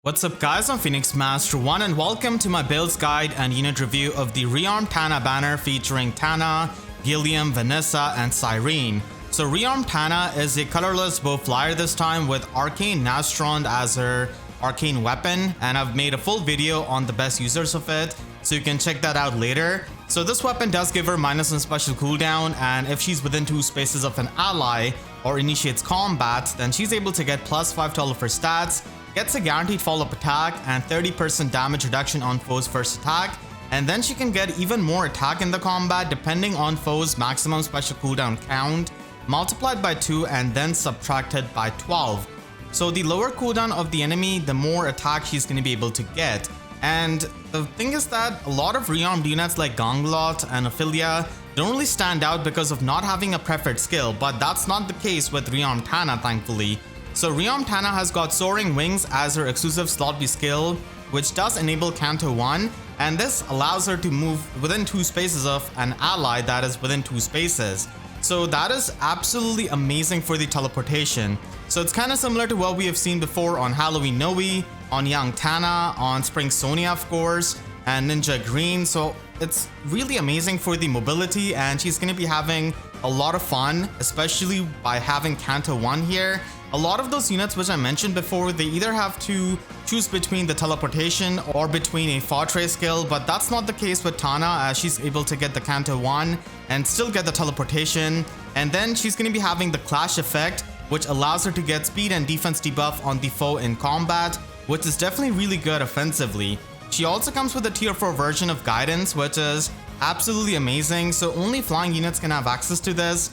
What's up guys, I'm Phoenix Master 1 and welcome to my builds guide and unit review of the Rearmed Tana banner featuring Tana, Gilliam, Vanessa, and Syrene. So Rearmed Tana is a colorless bow flyer this time with Arcane Nastron as her arcane weapon, and I've made a full video on the best users of it, so you can check that out later. So this weapon does give her minus on special cooldown, and if she's within 2 spaces of an ally or initiates combat, then she's able to get +5 to all of her stats, gets a guaranteed follow-up attack and 30% damage reduction on foe's first attack, and then she can get even more attack in the combat depending on foe's maximum special cooldown count, multiplied by 2 and then subtracted by 12. So the lower cooldown of the enemy, the more attack she's going to be able to get. And the thing is that a lot of rearmed units like Ganglot and Ophelia don't really stand out because of not having a preferred skill, but that's not the case with Rearmed Tana, thankfully. So Rearmed Tana has got Soaring Wings as her exclusive slot B skill, which does enable Canto 1, and this allows her to move within 2 spaces of an ally that is within 2 spaces. So that is absolutely amazing for the teleportation. So it's kind of similar to what we have seen before on Halloween Noe, on Young Tana, on Spring Sonia of course, and Ninja Green. So it's really amazing for the mobility, and she's going to be having a lot of fun, especially by having Canto 1 here. A lot of those units which I mentioned before, they either have to choose between the teleportation or between a Fortress skill, but that's not the case with Tana, as she's able to get the Canto 1 and still get the teleportation. And then she's going to be having the Clash effect, which allows her to get speed and defense debuff on the foe in combat, which is definitely really good offensively. She also comes with a tier 4 version of Guidance, which is absolutely amazing, so only flying units can have access to this.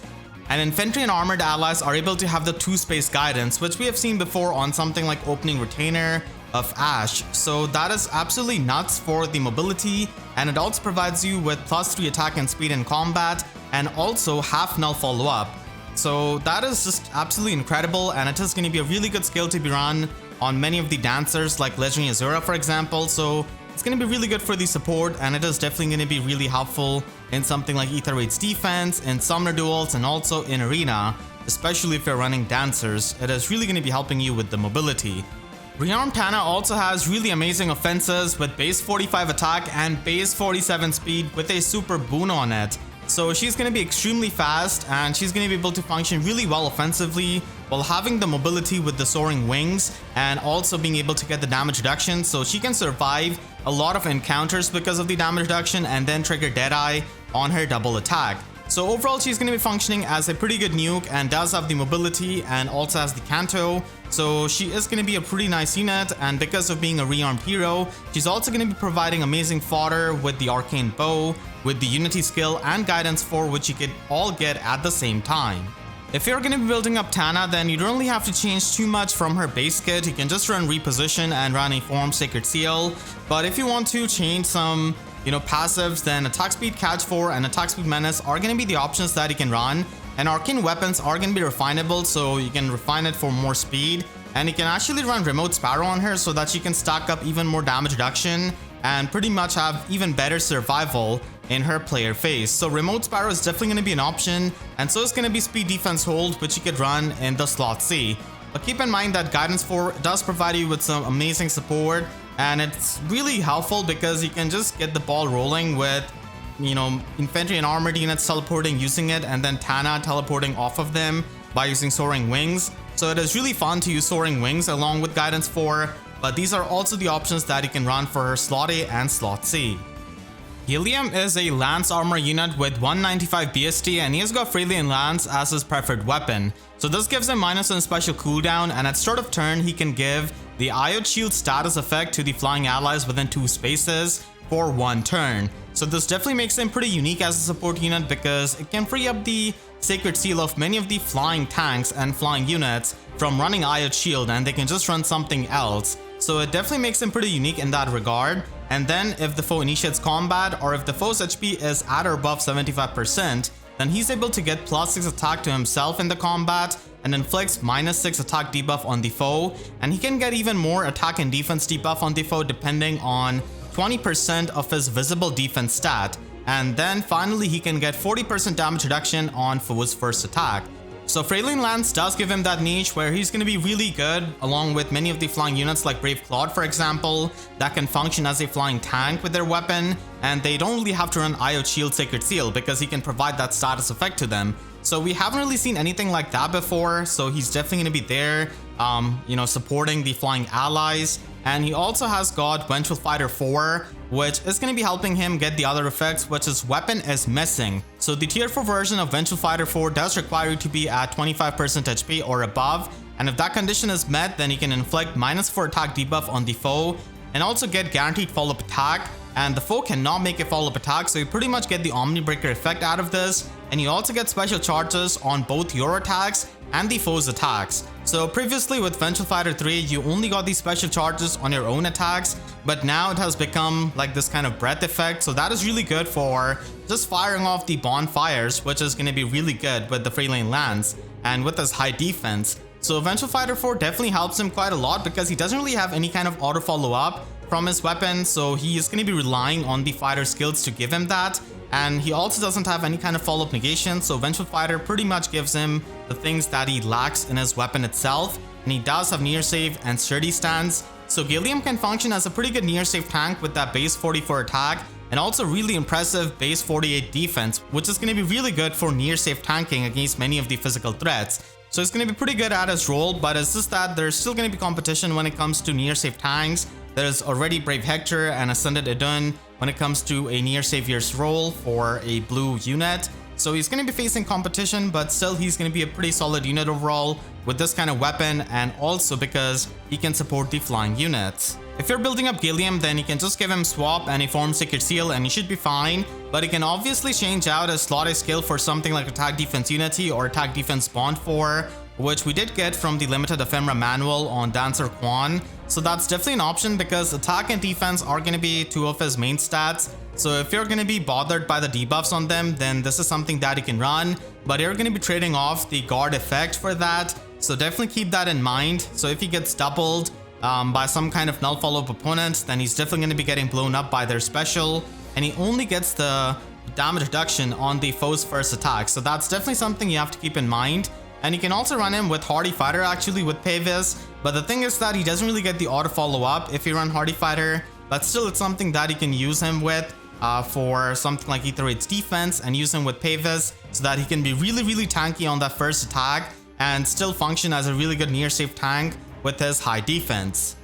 And infantry and armored allies are able to have the 2-space guidance, which we have seen before on something like Opening Retainer of Ash. So that is absolutely nuts for the mobility, and it also provides you with +3 attack and speed in combat, and also half null follow-up. So that is just absolutely incredible, and it is going to be a really good skill to be run on many of the dancers like Legendary Azura for example. So it's going to be really good for the support, and it is definitely going to be really helpful in something like Aether Raids defense, in Summoner Duels, and also in Arena, especially if you're running dancers. It is really going to be helping you with the mobility. Rearmed Tana also has really amazing offenses with base 45 attack and base 47 speed with a super boon on it. So she's going to be extremely fast, and she's going to be able to function really well offensively while having the mobility with the Soaring Wings and also being able to get the damage reduction, so she can survive a lot of encounters because of the damage reduction and then trigger Deadeye on her double attack. So overall she's going to be functioning as a pretty good nuke and does have the mobility and also has the Canto. So she is going to be a pretty nice unit, and because of being a rearmed hero, she's also going to be providing amazing fodder with the Arcane Bow, with the Unity skill and Guidance 4, which you could all get at the same time. If you're going to be building up Tana, then you don't really have to change too much from her base kit. You can just run Reposition and run a Form Sacred Seal. But if you want to change some passives, then Attack Speed Catch 4 and Attack Speed Menace are going to be the options that you can run. And Arcane Weapons are going to be refinable, so you can refine it for more speed. And you can actually run Remote Sparrow on her so that she can stack up even more damage reduction and pretty much have even better survival in her player phase. So Remote Sparrow is definitely going to be an option, and so is going to be Speed Defense Hold, which you could run in the slot C. But keep in mind that Guidance 4 does provide you with some amazing support, and it's really helpful because you can just get the ball rolling with infantry and armored units teleporting using it, and then Tana teleporting off of them by using Soaring Wings. So it is really fun to use Soaring Wings along with Guidance 4, but these are also the options that you can run for her slot A and slot C. Gilliam is a Lance Armor unit with 195 BST, and he has got Freelian Lance as his preferred weapon. So this gives him minus on special cooldown, and at start of turn he can give the Iod Shield status effect to the flying allies within 2 spaces for 1 turn. So this definitely makes him pretty unique as a support unit because it can free up the Sacred Seal of many of the flying tanks and flying units from running Iod Shield, and they can just run something else. So it definitely makes him pretty unique in that regard. And then if the foe initiates combat, or if the foe's HP is at or above 75%, then he's able to get +6 attack to himself in the combat and inflicts -6 attack debuff on the foe, and he can get even more attack and defense debuff on the foe depending on 20% of his visible defense stat. And then finally he can get 40% damage reduction on foe's first attack. So Freyling Lance does give him that niche where he's going to be really good along with many of the flying units like Brave Claude, for example, that can function as a flying tank with their weapon, and they don't really have to run IO Shield Sacred Seal because he can provide that status effect to them. So we haven't really seen anything like that before, so he's definitely going to be there, supporting the flying allies. And he also has got Vengeful Fighter 4, which is going to be helping him get the other effects, which is Weapon is Missing. So the tier 4 version of Vengeful Fighter 4 does require you to be at 25% HP or above, and if that condition is met, then you can inflict -4 attack debuff on the foe and also get guaranteed follow-up attack, and the foe cannot make a follow-up attack, so you pretty much get the Omni Breaker effect out of this, and you also get special charges on both your attacks and the foe's attacks. So previously with Vengeful Fighter 3, you only got these special charges on your own attacks, but now it has become like this kind of breath effect, so that is really good for just firing off the bonfires, which is going to be really good with the Freyling Lance and with his high defense. So Vengeful Fighter 4 definitely helps him quite a lot because he doesn't really have any kind of auto follow-up from his weapon, so he is going to be relying on the fighter skills to give him that. And he also doesn't have any kind of follow-up negation, so Vengeful Fighter pretty much gives him the things that he lacks in his weapon itself. And he does have near save and sturdy stance, so Gilliam can function as a pretty good near save tank with that base 44 attack and also really impressive base 48 defense, which is going to be really good for near save tanking against many of the physical threats. So he's going to be pretty good at his role, but it's just that there's still going to be competition when it comes to near save tanks. There's already Brave Hector and Ascended Idun when it comes to a near savior's role for a blue unit. So he's going to be facing competition, but still he's going to be a pretty solid unit overall with this kind of weapon, and also because he can support the flying units. If you're building up Gilliam, then you can just give him swap and a form Sacred Seal and he should be fine, but he can obviously change out his slot A skill for something like Attack Defense Unity or Attack Defense Bond 4, which we did get from the limited ephemera manual on Dancer Quan. So that's definitely an option because attack and defense are going to be two of his main stats. So if you're going to be bothered by the debuffs on them, then this is something that you can run, but you're going to be trading off the guard effect for that. So definitely keep that in mind. So if he gets doubled by some kind of null follow-up opponent, then he's definitely going to be getting blown up by their special, and he only gets the damage reduction on the foe's first attack. So that's definitely something you have to keep in mind. And you can also run him with Hardy Fighter actually with Pavis, but the thing is that he doesn't really get the auto follow-up if you run Hardy Fighter, but still it's something that you can use him with for something like Aether Raids defense, and use him with Pavis so that he can be really tanky on that first attack and still function as a really good near safe tank with his high defense.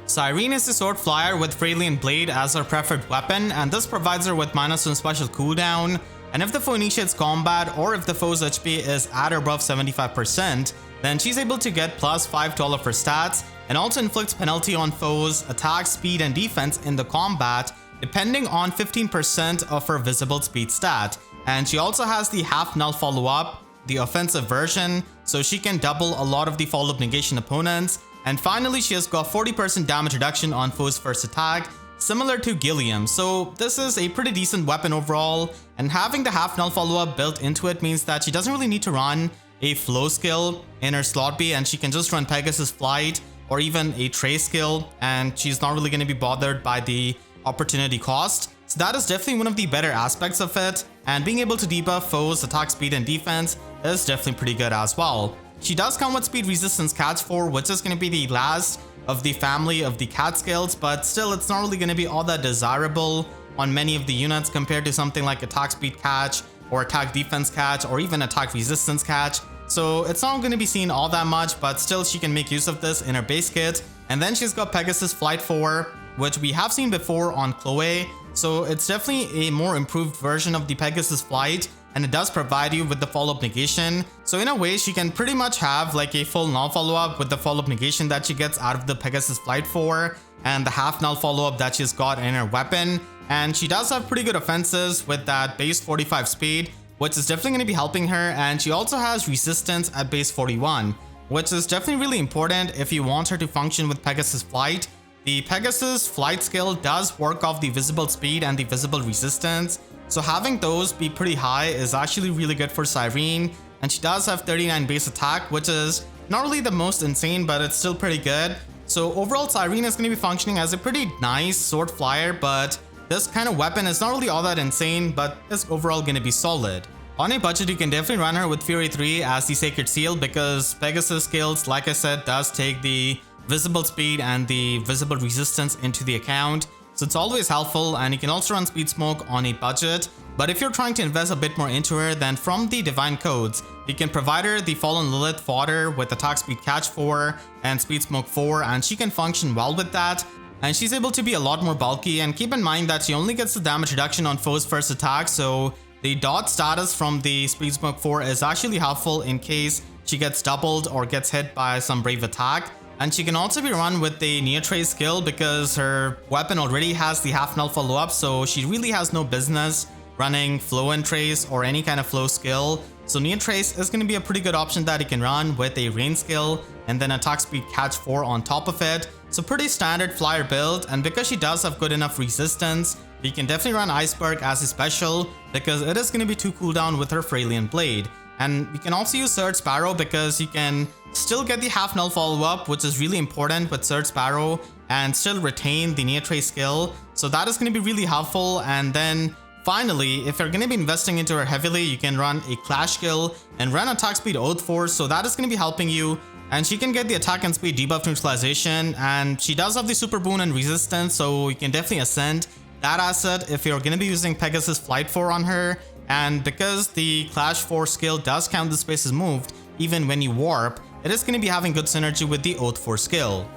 Syrene is a sword flyer with Freylian Blade as her preferred weapon, and this provides her with -1 special cooldown. And if the foe initiates combat, or if the foe's HP is at or above 75%, then she's able to get +5 to all of her stats, and also inflicts penalty on foes' attack, speed, and defense in the combat, depending on 15% of her visible speed stat. And she also has the half null follow-up, the offensive version, so she can double a lot of the follow-up negation opponents. And finally, she has got 40% damage reduction on foe's first attack, similar to Gilliam. So this is a pretty decent weapon overall, and having the half null follow-up built into it means that she doesn't really need to run a flow skill in her slot B, and she can just run Pegasus Flight or even a Trace skill, and she's not really going to be bothered by the opportunity cost. So that is definitely one of the better aspects of it, and being able to debuff foes' attack speed and defense is definitely pretty good as well. She does come with Speed Resistance Catch 4, which is going to be the last of the family of the cat skills, but still it's not really going to be all that desirable on many of the units compared to something like Attack Speed Catch or Attack Defense Catch or even Attack Resistance Catch. So it's not going to be seen all that much, but still she can make use of this in her base kit. And then she's got Pegasus Flight 4, which we have seen before on Chloe. So it's definitely a more improved version of the Pegasus Flight, and it does provide you with the follow-up negation. So in a way, she can pretty much have like a full null follow-up with the follow-up negation that she gets out of the Pegasus Flight 4 and the half null follow-up that she's got in her weapon. And she does have pretty good offenses with that base 45 speed, which is definitely going to be helping her. And she also has resistance at base 41, which is definitely really important if you want her to function with Pegasus Flight. The Pegasus Flight skill does work off the visible speed and the visible resistance, so having those be pretty high is actually really good for Syrene. And she does have 39 base attack, which is not really the most insane, but it's still pretty good. So overall, Syrene is going to be functioning as a pretty nice sword flyer, but this kind of weapon is not really all that insane, but it's overall going to be solid. On a budget, you can definitely run her with Fury 3 as the Sacred Seal because Pegasus skills, like I said, does take the visible speed and the visible resistance into the account. So it's always helpful, and you can also run Speed Smoke on a budget. But if you're trying to invest a bit more into her, then from the Divine Codes, you can provide her the Fallen Lilith fodder with Attack Speed Catch 4 and Speed Smoke 4, and she can function well with that. And she's able to be a lot more bulky, and keep in mind that she only gets the damage reduction on foes' first attack, so the dodge status from the Speed Smoke 4 is actually helpful in case she gets doubled or gets hit by some brave attack. And she can also be run with the Neotrace skill because her weapon already has the half null follow up, so she really has no business running flow and trace or any kind of flow skill. So Neotrace is going to be a pretty good option that you can run with a rain skill and then attack speed catch 4 on top of it. So pretty standard flyer build, and because she does have good enough resistance, you can definitely run Iceberg as a special because it is going to be 2 cooldown with her Fralian Blade. And you can also use Surge Sparrow because you can still get the half null follow up, which is really important with Surge Sparrow, and still retain the Neotrace skill. So that is going to be really helpful. And then finally, if you're going to be investing into her heavily, you can run a Clash skill and run Attack Speed Oath Force. So that is going to be helping you. And she can get the attack and speed debuff neutralization, and she does have the super boon and resistance, so you can definitely ascend that asset if you're going to be using Pegasus Flight 4 on her. And because the Clash 4 skill does count the spaces moved even when you warp, it is going to be having good synergy with the Oath 4 skill.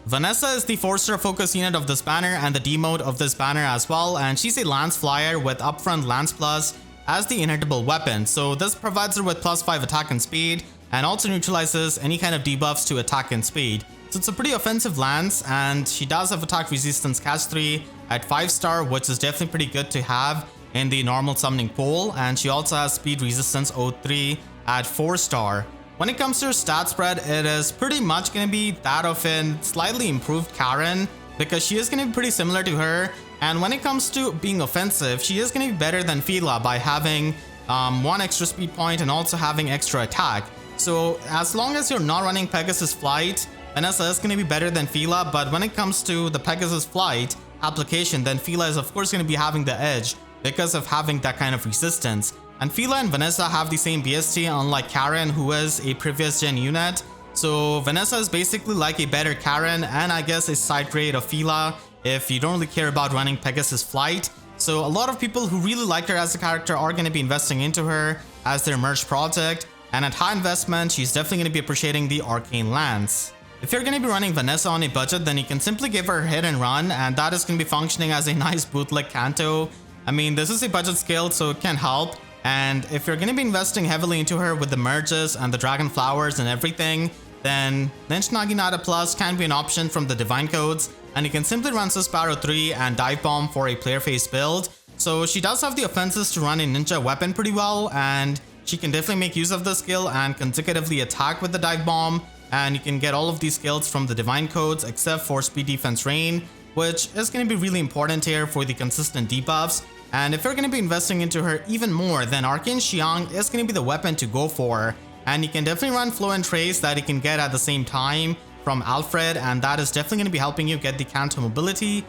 Vanessa is the 4-star focus unit of this banner and the D mode of this banner as well, and she's a Lance Flyer with upfront Lance Plus as the inhittable weapon. So this provides her with +5 attack and speed, and also neutralizes any kind of debuffs to attack and speed. So it's a pretty offensive lance, and she does have attack resistance catch 3 at 5-star, which is definitely pretty good to have in the normal summoning pool, and she also has speed resistance Oath 3 at 4-star. When it comes to her stat spread, it is pretty much going to be that of a slightly improved Karen because she is going to be pretty similar to her. And when it comes to being offensive, she is going to be better than Fila by having 1 extra speed point and also having extra attack. So as long as you're not running Pegasus Flight, Vanessa is going to be better than Fila, but when it comes to the Pegasus Flight application, then Fila is of course going to be having the edge because of having that kind of resistance. And Fila and Vanessa have the same BST, unlike Karen, who is a previous gen unit. So Vanessa is basically like a better Karen, and I guess a side grade of Fila if you don't really care about running Pegasus Flight. So a lot of people who really like her as a character are going to be investing into her as their merge project. And at high investment, she's definitely going to be appreciating the Arcane Lance. If you're going to be running Vanessa on a budget, then you can simply give her hit and run, and that is going to be functioning as a nice bootleg Kanto. I mean, this is a budget skill, so it can help. And if you're going to be investing heavily into her with the merges and the Dragon Flowers and everything, then Lynch Naginata Plus can be an option from the Divine Codes, and you can simply run Sparrow 3 and Dive Bomb for a player face build. So she does have the offenses to run a ninja weapon pretty well, and she can definitely make use of the skill and consecutively attack with the Dive Bomb, and you can get all of these skills from the Divine Codes except for Speed Defense Rain, which is going to be really important here for the consistent debuffs. And if you're going to be investing into her even more, then Arcane Xiang is going to be the weapon to go for, and you can definitely run Flow and Trace that you can get at the same time from Alfred, and that is definitely going to be helping you get the Kanto mobility.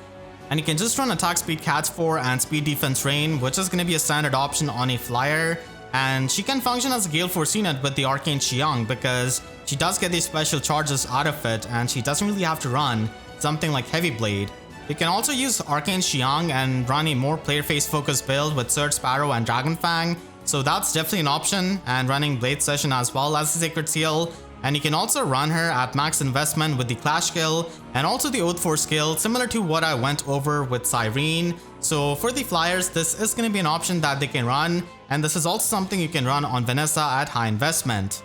And you can just run Attack Speed Catch 4 and Speed Defense Rain, which is going to be a standard option on a flyer. And she can function as a Gale Force unit with the Arcane Xiang because she does get these special charges out of it, and she doesn't really have to run something like Heavy Blade. You can also use Arcane Xiang and run a more player face focused build with Surge Sparrow and Dragon Fang, so that's definitely an option, and running Blade Session as well as the Sacred Seal. And you can also run her at max investment with the Clash skill and also the Oath Force skill, similar to what I went over with Syrene. So for the flyers, this is going to be an option that they can run, and this is also something you can run on Vanessa at high investment.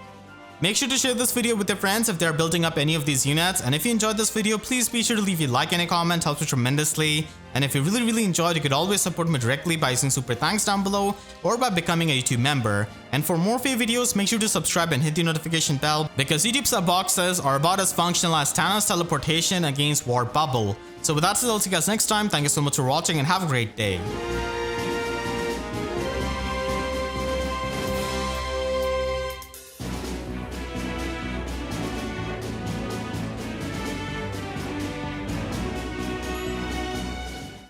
Make sure to share this video with your friends if they are building up any of these units, and if you enjoyed this video, please be sure to leave a like and a comment, helps me tremendously. And if you really enjoyed, you could always support me directly by using super thanks down below or by becoming a YouTube member. And for more FEH videos, make sure to subscribe and hit the notification bell because YouTube sub boxes are about as functional as Tana's teleportation against War Bubble. So with that said, I'll see you guys next time. Thank you so much for watching and have a great day.